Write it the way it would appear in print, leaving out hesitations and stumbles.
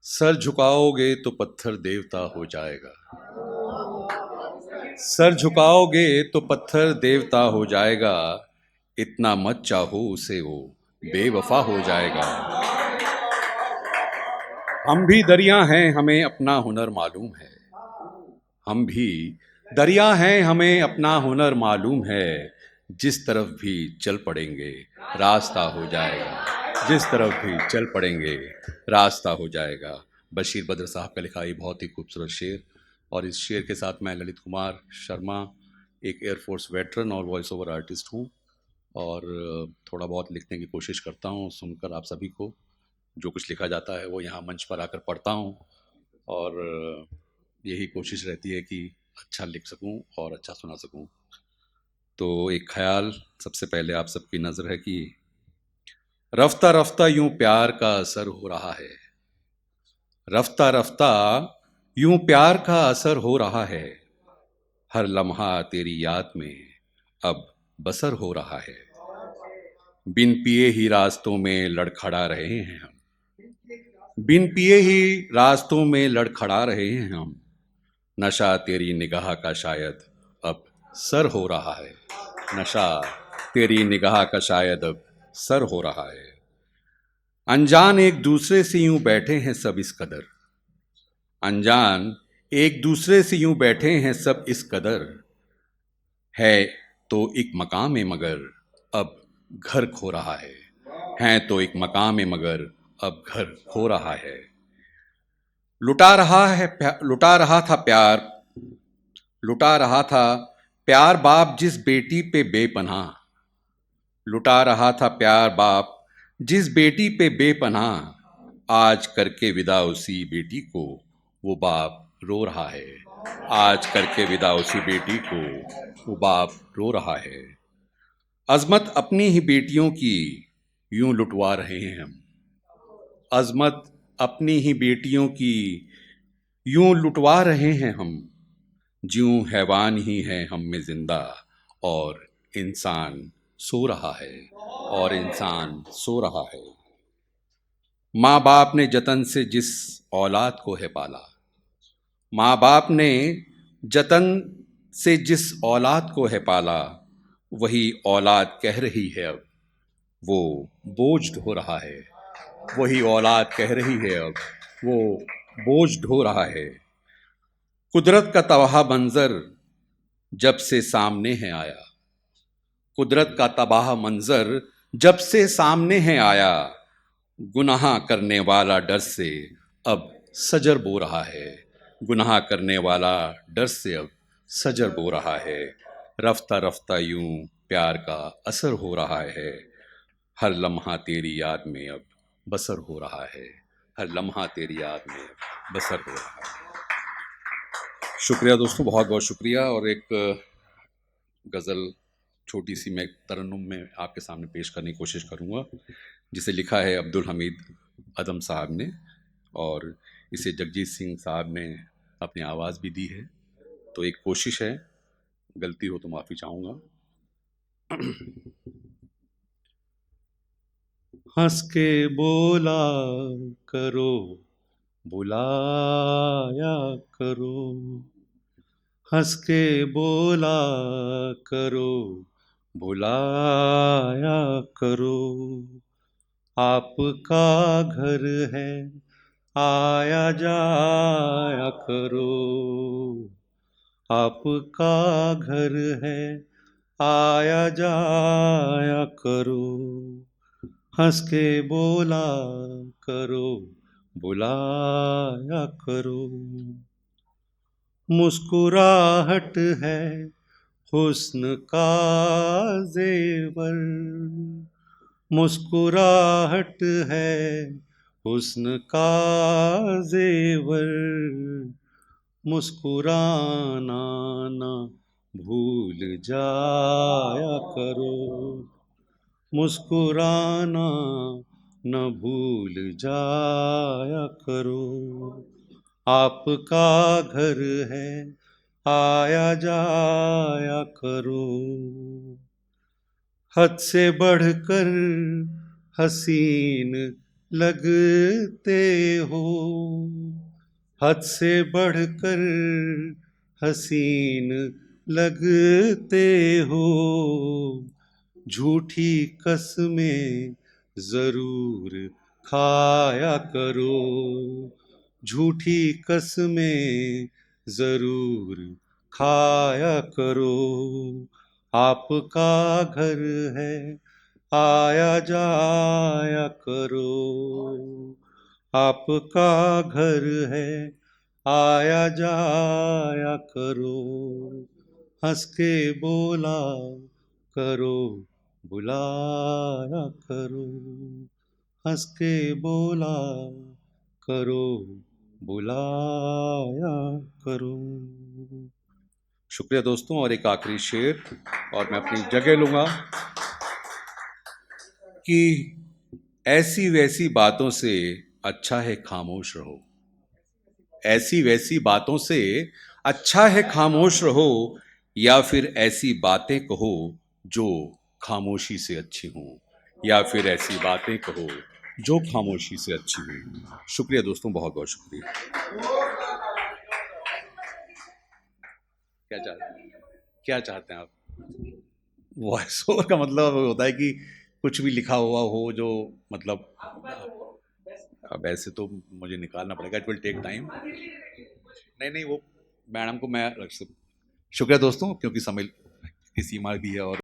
Sir झुकाओगे तो पत्थर देवता हो जाएगा। सर झुकाओगे तो पत्थर देवता हो जाएगा। इतना मत चाहो उसे, वो बेवफा हो जाएगा। हम भी दरिया हैं, हमें अपना हुनर मालूम है। हम भी दरिया हैं, हमें अपना हुनर मालूम है। जिस तरफ भी चल पड़ेंगे रास्ता हो जाएगा। जिस तरफ भी चल पड़ेंगे रास्ता हो जाएगा। बशीर बद्र साहब का लिखा ये बहुत ही खूबसूरत शेर। और इस शेर के साथ मैं ललित कुमार शर्मा, एक एयरफोर्स वेटरन और वॉइस ओवर आर्टिस्ट हूँ। और थोड़ा बहुत लिखने की कोशिश करता हूँ। सुनकर आप सभी को जो कुछ लिखा जाता है वो यहाँ मंच पर आकर पढ़ता हूँ। और यही कोशिश रहती है कि अच्छा लिख सकूं और अच्छा सुना सकूं। तो एक ख्याल सबसे पहले आप सबकी नज़र है कि रफ्ता रफ्ता यूं प्यार का असर हो रहा है। रफ्ता रफ्ता यूं प्यार का असर हो रहा है। हर लम्हा तेरी याद में अब बसर हो रहा है। बिन पिए ही रास्तों में लड़खड़ा रहे हैं हम। बिन पिए ही रास्तों में लड़खड़ा रहे हैं हम। नशा तेरी निगाह का शायद अब सर हो रहा है। नशा तेरी निगाह का शायद अब सर हो रहा है। अनजान एक दूसरे से यूं बैठे हैं सब इस कदर। अनजान एक दूसरे से यूं बैठे हैं सब इस कदर। है तो एक मकाम है मगर अब घर खो रहा है तो एक मकाम है मगर अब घर खो रहा है। लुटा रहा था प्यार। लुटा रहा था प्यार बाप जिस बेटी पे बेपनाह। लुटा रहा था प्यार बाप जिस बेटी पे बेपनाह। आज करके विदा उसी बेटी को वो बाप रो रहा है। आज करके विदा उसी बेटी को वो बाप रो रहा है। अजमत अपनी ही बेटियों की यूं लुटवा रहे हैं हम। अजमत अपनी ही बेटियों की यूं लुटवा रहे हैं हम। ज्यों हैवान ही है हम में जिंदा और इंसान सो रहा है। और इंसान सो रहा है। माँ बाप ने जतन से जिस औलाद को है पाला। माँ बाप ने जतन से जिस औलाद को है पाला। वही औलाद कह रही है अब वो बोझ ढो रहा है। वही औलाद कह रही है अब वो बोझ ढो रहा है। कुदरत का तबाह मंजर जब से सामने है आया। कुदरत का तबाह मंजर जब से सामने है आया। गुनाह करने वाला डर से अब सजर बो रहा है। गुनाह करने वाला डर से अब सजर बो रहा है। रफ्ता रफ्ता यूं प्यार का असर हो रहा है। हर लम्हा तेरी याद में अब बसर हो रहा है। हर लम्हा तेरी याद में अब बसर हो रहा है। शुक्रिया दोस्तों, बहुत बहुत शुक्रिया। और एक गज़ल छोटी सी मैं तरन्नुम में आपके सामने पेश करने की कोशिश करूँगा, जिसे लिखा है अब्दुल हमीद अदम साहब ने। और इसे जगजीत सिंह साहब ने अपनी आवाज़ भी दी है। तो एक कोशिश है, गलती हो तो माफ़ी चाहूँगा। हंस के बोला करो, बुलाया करो। हंस के बोला करो, बुलाया करो। आपका घर है, आया जाया करो। आपका घर है, आया जाया करो। हंस के बोला करो, बुलाया करो। मुस्कुराहट है हुस्न का जेवर। मुस्कुराहट है हुस्न का जेवर। मुस्कुराना ना भूल जाया करो। मुस्कुराना न भूल जाया करो। आपका घर है, आया जाया करो। हद से बढ़कर हसीन लगते हो, हद से बढ़कर हसीन लगते हो, झूठी कसमें जरूर खाया करो, झूठी कसमें जरूर खाया करो, आपका घर है आया जाया करो, आपका घर है आया जाया करो, हंस के बोला करो बुलाया करो, हंस के बोला करो बुलाया करो। शुक्रिया दोस्तों। और एक आखिरी शेर और मैं अपनी जगह लूंगा कि ऐसी वैसी बातों से अच्छा है खामोश रहो, ऐसी वैसी बातों से अच्छा है खामोश रहो, या फिर ऐसी बातें कहो जो खामोशी से अच्छी हों, या फिर ऐसी बातें कहो जो खामोशी से अच्छी हों। शुक्रिया दोस्तों, बहुत बहुत शुक्रिया। क्या चाहते हैं आप? वॉइस ओवर का मतलब होता है कि कुछ भी लिखा हुआ हो जो मतलब, अब ऐसे तो मुझे निकालना पड़ेगा, इट विल टेक टाइम। नहीं नहीं, वो मैडम को मैं रख सकता। शुक्रिया दोस्तों, क्योंकि समय की सीमा भी है और